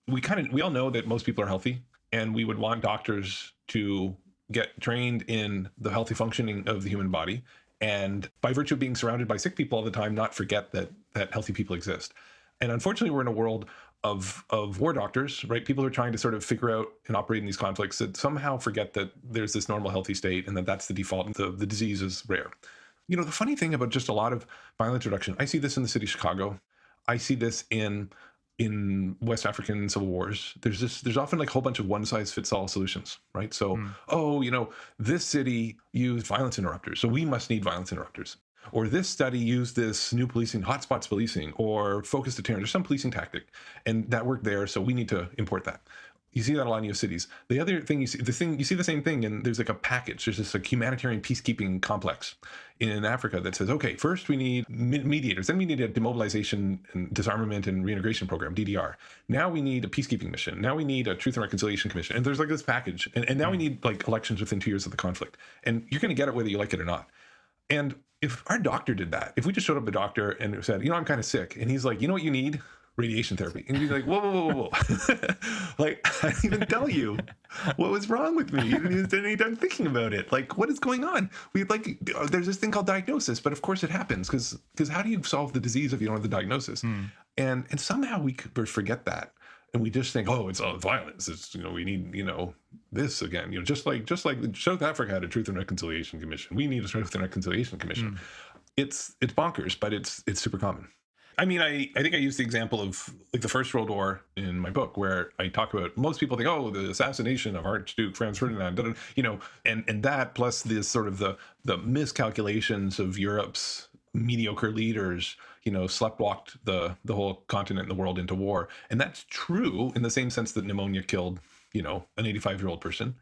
we all know that most people are healthy, and we would want doctors to get trained in the healthy functioning of the human body, and by virtue of being surrounded by sick people all the time, not forget that healthy people exist. And unfortunately, we're in a world of war doctors, right? People are trying to sort of figure out and operate in these conflicts that somehow forget that there's this normal healthy state and that that's the default and the disease is rare. The funny thing about just a lot of violence reduction, I see this in the city of Chicago. I see this in West African civil wars. There's often like a whole bunch of one size fits all solutions, right? So, this city used violence interrupters, so we must need violence interrupters. Or this study used this new policing, hotspots policing, or focused deterrence, or some policing tactic, and that worked there, so we need to import that. You see that a lot in US cities. The other thing you see the same thing, and there's like a package. There's this like humanitarian peacekeeping complex in Africa that says, okay, first we need mediators, then we need a demobilization and disarmament and reintegration program, DDR. Now we need a peacekeeping mission. Now we need a truth and reconciliation commission. And there's like this package. And now we need like elections within 2 years of the conflict. And you're going to get it whether you like it or not. And if our doctor did that, if we just showed up the doctor and said, I'm kind of sick, and he's like, you know what you need? Radiation therapy. And he's like, whoa, whoa, whoa, whoa. Like, I didn't even tell you what was wrong with me. You didn't spend any time thinking about it. Like, what is going on? There's this thing called diagnosis, but of course it happens because how do you solve the disease if you don't have the diagnosis? And somehow we forget that. And we just think, it's all violence. It's, we need, this again, just like South Africa had a Truth and Reconciliation Commission. We need a Truth and Reconciliation Commission. It's bonkers, but it's super common. I mean, I think I used the example of like the First World War in my book, where I talk about most people think, the assassination of Archduke Franz Ferdinand, and that plus this sort of the miscalculations of Europe's mediocre leaders, sleptwalked the whole continent and the world into war. And that's true in the same sense that pneumonia killed, an 85-year-old person.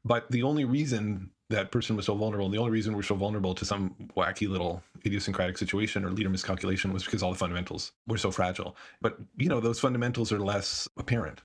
But the only reason that person was so vulnerable, and the only reason we're so vulnerable to some wacky little idiosyncratic situation or leader miscalculation was because all the fundamentals were so fragile. But, those fundamentals are less apparent.